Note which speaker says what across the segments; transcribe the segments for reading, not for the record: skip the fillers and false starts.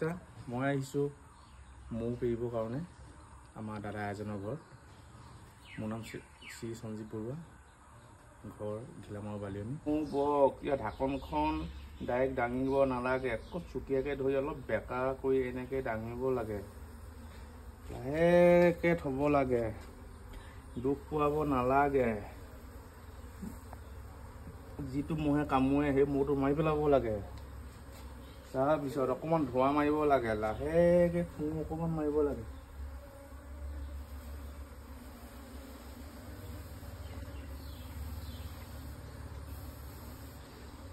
Speaker 1: নমস্কাৰ মই আহিছোঁ মৌ পেৰিবৰ কাৰণে আমাৰ দাদা এজনৰ ঘৰত মোৰ নাম শ্ৰী সঞ্জীৱ বৰুৱা ঘৰ ঘিলামৰ বালিয়নী কিয় ঢাকনখন ডাইৰেক্ট দাঙিব নালাগে একো চুকীয়াকৈ ধৰি অলপ বেকা কৰি এনেকৈ দাঙিব লাগে লাহেকৈ থ'ব লাগে দুখ পোৱাব নালাগে যিটো মহে কামোৰে সেই মৌটো মাৰি পেলাব লাগে তাৰপিছত অকণমান ধোঁৱা মাৰিব লাগে লাহেকৈ ফোঁ অকণমান মাৰিব লাগে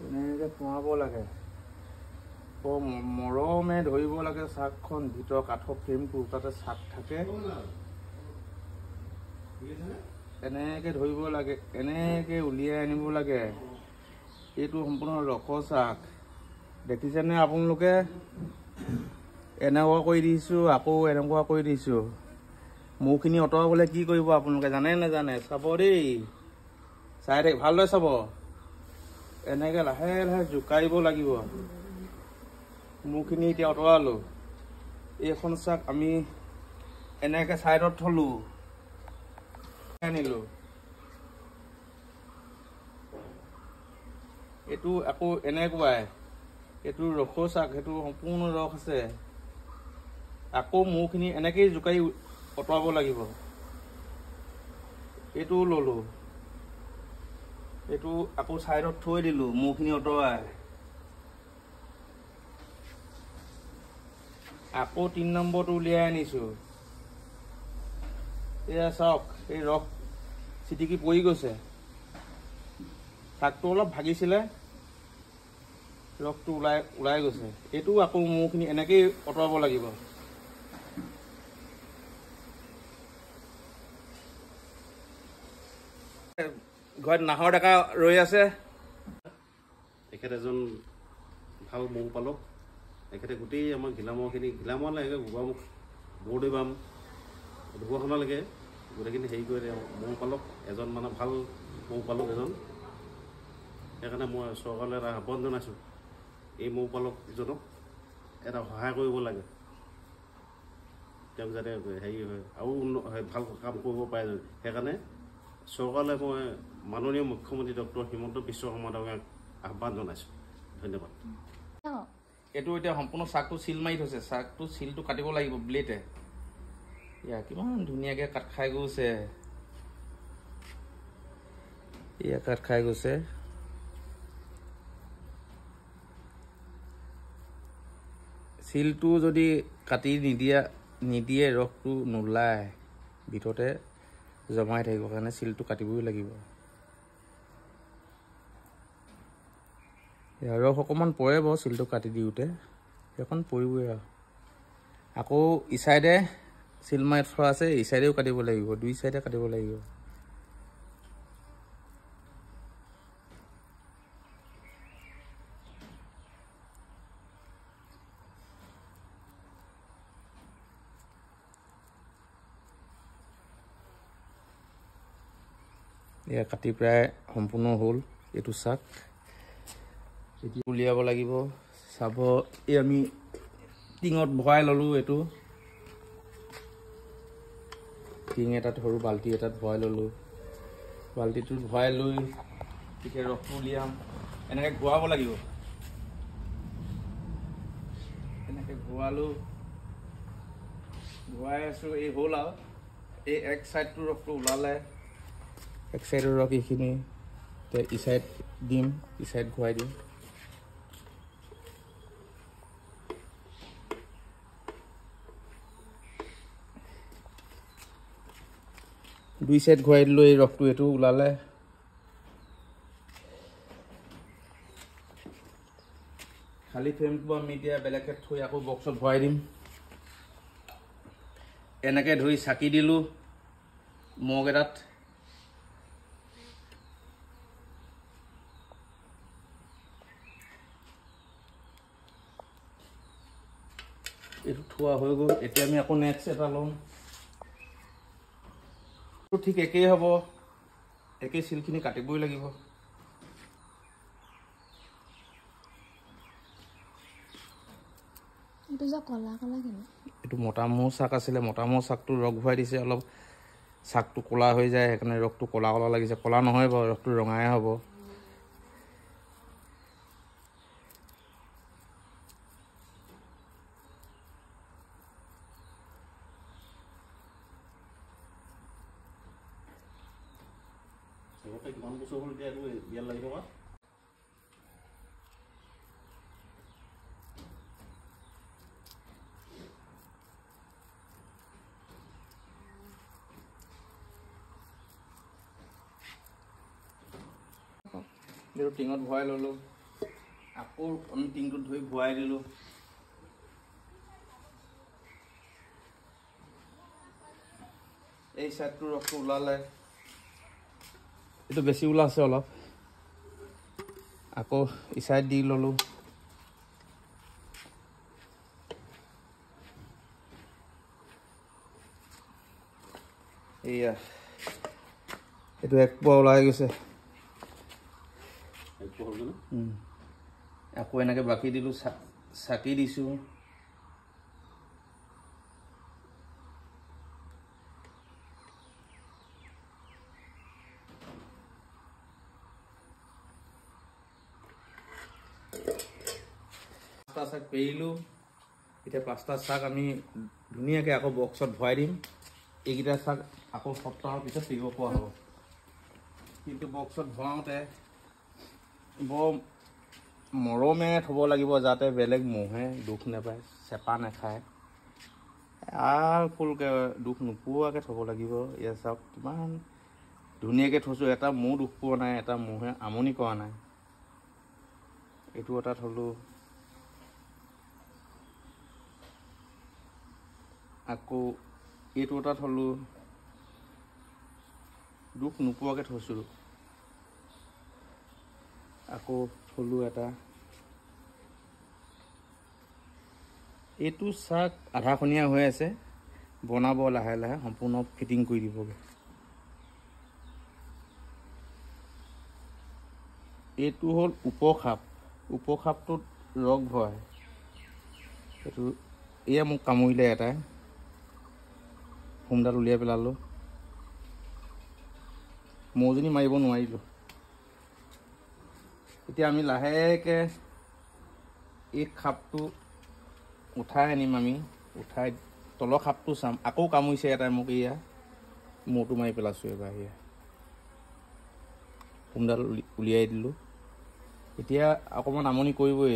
Speaker 1: এনেকৈ ফুৱাব লাগে মৰমে ধৰিব লাগে চাকখন ভিতৰ কাঠৰ ফ্ৰেমটো তাতে চাক থাকে এনেকৈ ধৰিব লাগে এনেকৈ উলিয়াই আনিব লাগে এইটো সম্পূৰ্ণ ৰসৰ চাক দেখিছেনে আপোনালোকে এনেকুৱা কৰি দিছোঁ আকৌ এনেকুৱা কৰি দিছোঁ মৌখিনি অঁতৰাবলৈ কি কৰিব আপোনালোকে জানে নাজানে চাব দেই চাই দেই ভালদৰে চাব এনেকৈ লাহে লাহে জোকাৰিব লাগিব মৌখিনি এতিয়া অঁতৰালোঁ এইখন চাক আমি এনেকৈ ছাইডত থলোঁ আনিলোঁ এইটো আকৌ এনেকুৱাই এইটো ৰসৰ চাক সেইটো সম্পূৰ্ণ ৰস আছে আকৌ মৌখিনি এনেকৈয়ে জোকাৰি অঁতৰাব লাগিব এইটোও ল'লোঁ এইটো আকৌ ছাইডত থৈ দিলোঁ মৌখিনি অঁতৰাই আকৌ 3 নম্বৰটো উলিয়াই আনিছোঁ এয়া চাওক এই ৰস চিটিকি পৰি গৈছে চাকটো অলপ ভাগিছিলে ৰসটো ওলাই গৈছে এইটো আকৌ মৌখিনি এনেকৈয়ে অঁতৰাব লাগিব ঘৰত নাহৰ ডেকা ৰৈ আছে
Speaker 2: এখেত এজন ভাল মৌ পালক এখেতে গোটেই আমাৰ ঘিলামৰলৈকে গোগামুখ বৰদৈ বাম ঢকুৱাখানালৈকে গোটেইখিনি হেৰি কৰি মৌ পালক এজন মানে ভাল মৌ পালক এজন সেইকাৰণে মই চৰকাৰলৈ এটা আহ্বান জনাইছোঁ এই মৌ পালকজনক এটা সহায় কৰিব লাগে তেওঁক যাতে হেৰি হয় আৰু ভাল কাম কৰিব পাৰে সেইকাৰণে চৰকাৰলৈ মই মাননীয় মুখ্যমন্ত্ৰী ডক্টৰ হিমন্ত বিশ্ব শৰ্মা ডাঙৰীয়াক আহ্বান জনাইছোঁ ধন্যবাদ
Speaker 1: এইটো এতিয়া সম্পূৰ্ণ চাকটো চিল মাৰি থৈছে চাকটো চিলটো কাটিব লাগিব ব্লেডে এয়া কিমান ধুনীয়াকৈ কাট খাই গৈছে এয়া কাট খাই গৈছে চিলটো যদি কাটি নিদিয়ে ৰসটো নোলায় ভিতৰতে জমাই থাকিব কাৰণে চিলটো কাটিবই লাগিব ৰস অকণমান পৰে বাৰু চিলটো কাটি দিওঁতে সেইখন পৰিবই আৰু আকৌ ইচাইডে চিল মাৰি থোৱা আছে ইচাইডেও কাটিব লাগিব 2 চাইডে কাটিব লাগিব এয়া কাটি প্ৰায় সম্পূৰ্ণ হ'ল এইটো চাক এতিয়া উলিয়াব লাগিব চাব এই আমি টিঙত ভৰাই ল'লোঁ এইটো টিং এটাত সৰু বাল্টি এটাত ভৰাই ল'লোঁ বাল্টিটোত ভৰাই লৈ এতিয়া ৰসটো উলিয়াম এনেকৈ ঘূৰাব লাগিব এনেকৈ ঘূৰালোঁ ঘূৰাই আছোঁ এই হ'ল আৰু এই এক চাইডটো ৰসটো ওলালে এক চাইডৰ ৰস এইখিনি ই চাইড দিম ই চাইড ঘূৰাই দিম দুই চাইড ঘূৰাই দিলোঁ এই ৰসটো এইটো ওলালে খালী ফ্ৰেমটো আমি এতিয়া বেলেগকৈ থৈ আকৌ বক্সত ভৰাই দিম এনেকৈ ধৰি চাকি দিলোঁ মগ এটাত এইটো থোৱা হৈ গ'ল এতিয়া আমি আকৌ নেক্সট এটা ল'ম ঠিক একেই হ'ব একেই চিলখিনি কাটিবই লাগিব
Speaker 3: itu যে কলা কলা কেনে
Speaker 1: এইটো মতা মৌ শাক আছিলে মতা মৌ শাকটো ৰস ভৰাই দিছে অলপ শাকটো ক'লা হৈ যায় সেইকাৰণে ৰসটো ক'লা ক'লা লাগিছে ক'লা নহয় বাৰু ৰসটো ৰঙাই হ'ব
Speaker 2: কিমান বছৰ হ'ল এতিয়া এইটো ইয়াত লাগি থকা
Speaker 1: এইটো টিঙত ভৰাই ল'লোঁ আকৌ আমি টিংটোত ধৰি ভৰাই দিলোঁ এই চাইডটো ৰসটো ওলালে এইটো বেছি ওলাইছে অলপ আকৌ ই চাইড দি ল'লোঁ এয়া এইটো এক পোৱা ওলাই গৈছে আকৌ এনেকৈ বাকি দিলোঁ চাকি দিছোঁ পাঁচটা শাক পেৰিলোঁ এতিয়া পাঁচটা শাক আমি ধুনীয়াকৈ আকৌ বক্সত ভৰাই দিম এইকেইটা শাক আকৌ সপ্তাহৰ পিছত পেৰিব পৰা হ'ব কিন্তু বক্সত ভৰাওঁতে বৰ মৰমে থ'ব লাগিব যাতে বেলেগ মহে দুখ নাপায় চেপা নাখায় ফুলকৈ দুখ নোপোৱাকৈ থ'ব লাগিব এয়া চাওক কিমান ধুনীয়াকৈ থৈছোঁ এটা মৌ দুখ পোৱা নাই এটা মহে আমনি কৰা নাই এইটো এটা থ'লোঁ আকৌ এইটো এটা থ'লোঁ দুখ নোপোৱাকৈ থৈছোঁ আকৌ থ'লোঁ এটা এইটো শাক আধাখনীয়া হৈ আছে বনাব লাহে লাহে সম্পূৰ্ণ ফিটিং কৰি দিবগৈ এইটো হ'ল উপখাপটোত ৰস ভৰাই এইটো এয়া মোক কামুৰিলে এটাই হোমডাল উলিয়াই পেলালোঁ মৌজনী মাৰিব নোৱাৰিলোঁ এতিয়া আমি লাহেকৈ এই খাপটো উঠাই আনিম আমি উঠাই তলৰ খাপটো চাম আকৌ কামুৰিছে এটাই মোক এয়া মৌটো মাৰি পেলাইছোঁ এবাৰ এয়া হোমডাল উলিয়াই দিলোঁ এতিয়া অকণমান আমনি কৰিবই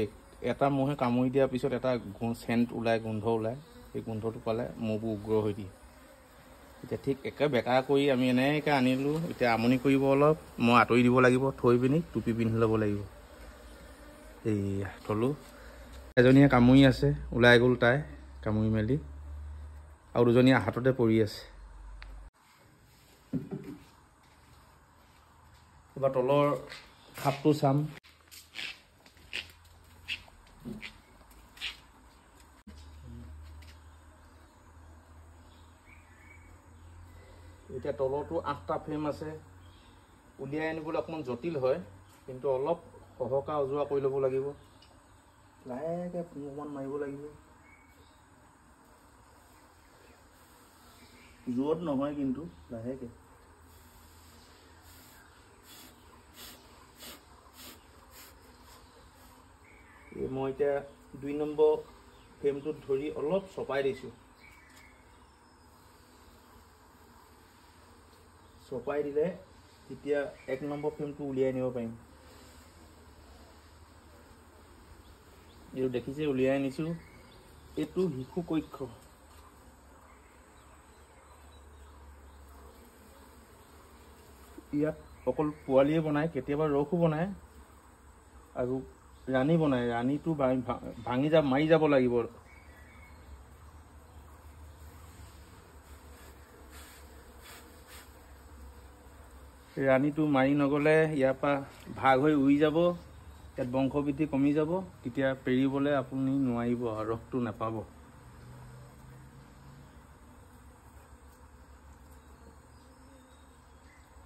Speaker 1: এটা মহে কামুৰি দিয়াৰ পিছত এটা চেণ্ট ওলায় গোন্ধ ওলায় সেই গোন্ধটো পালে মৌবোৰ উগ্ৰ হৈ দিয়ে এতিয়া ঠিক একে বেকা কৰি আমি এনেকৈ আনিলোঁ এতিয়া আমনি কৰিব অলপ মই আঁতৰি দিব লাগিব থৈ পিনি টুপি পিন্ধি ল'ব লাগিব এইয়া থ'লোঁ এজনীয়ে কামুৰি আছে ওলাই গ'ল তাই কামুৰি মেলি আৰু দুজনীয়ে হাততে পৰি আছে এবাৰ তলৰ খাপটো চাম এতিয়া তলতো 8টা ফ্ৰেম আছে উলিয়াই আনিবলৈ অকণমান জটিল হয় কিন্তু অলপ সহকা অজোৱা কৰি ল'ব লাগিব লাহেকৈ অকণমান মাৰিব লাগিব জোৰত নহয় কিন্তু লাহেকৈ মই এতিয়া 2 নম্বৰ ফ্ৰেমটোত ধৰি অলপ চপাই দিছোঁ চপাই দিলে তেতিয়া 1 নম্বৰ ফ্ৰেমটো উলিয়াই নিব পাৰিম এইটো দেখিছে উলিয়াই আনিছোঁ এইটো শিশু কক্ষ ইয়াত অকল পোৱালিয়ে বনায় কেতিয়াবা ৰসো বনায় আৰু ৰাণী বনায় ৰাণীটো ভাঙি মাৰি যাব লাগিব ৰাণীটো মাৰি নগ'লে ইয়াৰ পৰা ভাগ হৈ উৰি যাব ইয়াত বংশবৃদ্ধি কমি যাব তেতিয়া পেৰিবলৈ আপুনি নোৱাৰিব ৰসটো নাপাব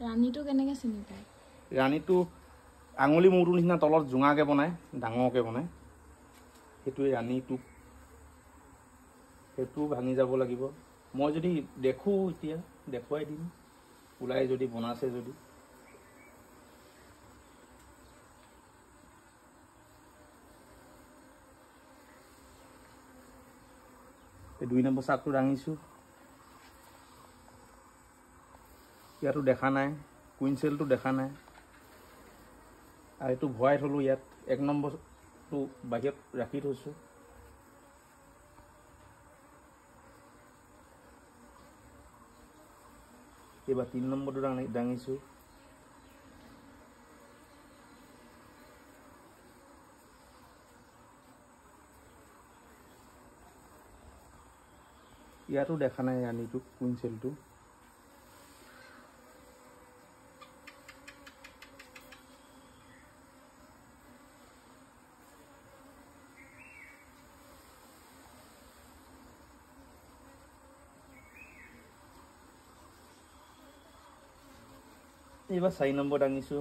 Speaker 3: ৰাণীটো কেনেকৈ চিনি পায়
Speaker 1: ৰাণীটো আঙুলি মূৰটোৰ নিচিনা তলত জোঙাকৈ বনায় ডাঙৰকৈ বনায় সেইটোৱে ৰাণীটো সেইটো ভাঙি যাব লাগিব মই যদি দেখো এতিয়া দেখুৱাই দিম ওলাই যদি বনাছে যদি এই 2 নম্বৰ চাকটো দাঙিছো ইয়াতো দেখা নাই কুইনচেলটো দেখা নাই আৰু এইটো ভৰাই থলো ইয়াত 1 নম্বৰটো বাহিৰত ৰাখি থৈছো এবাৰ 3 নম্বৰটো দাঙিছো ইয়াতো দেখা নাই ৰাণীটো কুইনচেলটো এইবাৰ 4 নম্বৰ দাঙিছো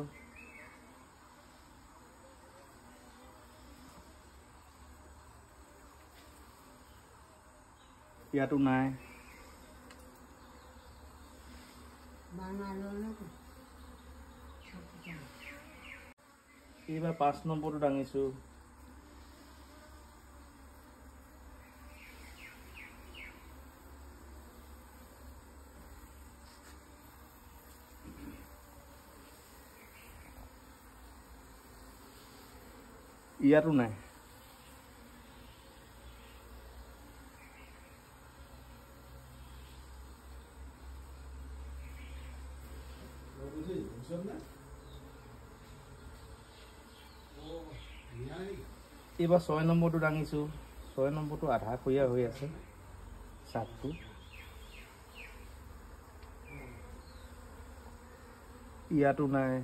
Speaker 1: ইয়াতো নাই এইবাৰ 5 নম্বৰটো দাঙিছো ইয়াতো নাই এইবাৰ 6 নম্বৰটো দাঙিছো 6 নম্বৰটো আধা খৈয়া হৈ আছে চাকটো ইয়াতো নাই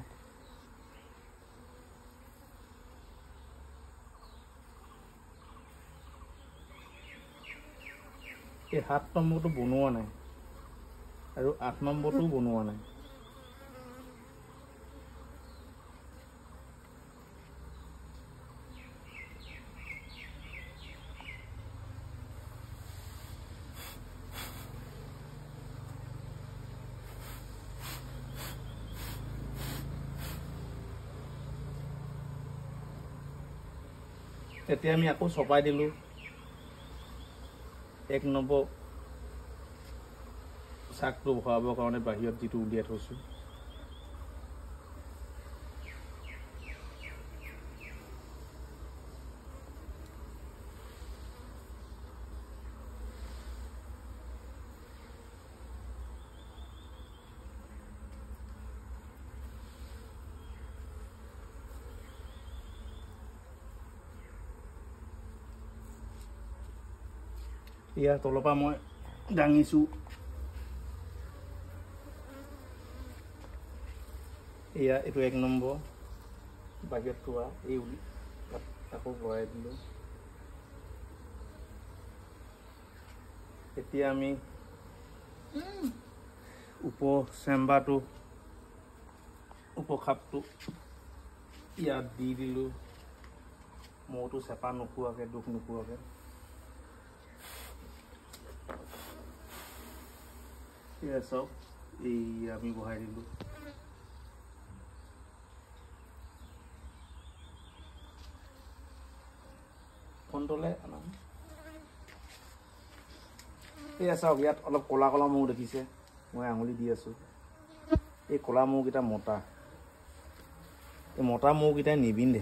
Speaker 1: এই 7 নম্বৰটো বনোৱা নাই আৰু 8 নম্বৰটো বনোৱা নাই এতিয়া আমি আকৌ চপাই দিলো 1 নম্বৰ চাকটো ভৰাবৰ কাৰণে বাহিৰত যিটো উলিয়াই থৈছো ইয়াৰ তলৰ পৰা মই দাঙিছো এয়া এইটো 1 নম্বৰ বাহিৰত থোৱা এই আকৌ ভৰাই দিলো এতিয়া আমি চেম্বাৰটো উপখাপটো ইয়াত দি দিলো মৌটো চেপা নোপোৱাকে দুখ নোপোৱাকে চব এই আমি বহাই দিলো ফোনটোলে এয়া চাওক ইয়াত অলপ কলা কলা মৌ দেখিছে মই আঙুলি দি আছো এই কলা মৌকেইটা মতা এই মতা মৌকেইটাই নিবিন্ধে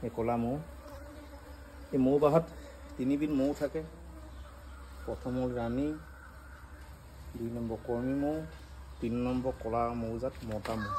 Speaker 1: এই কলা মৌ এই মৌ বাহত 3 বিধ মৌ থাকে প্ৰথম হ'ল ৰাণী 2 নম্বৰ কৰ্মী মৌ 3 নম্বৰ কলা মৌজাত মতা মৌ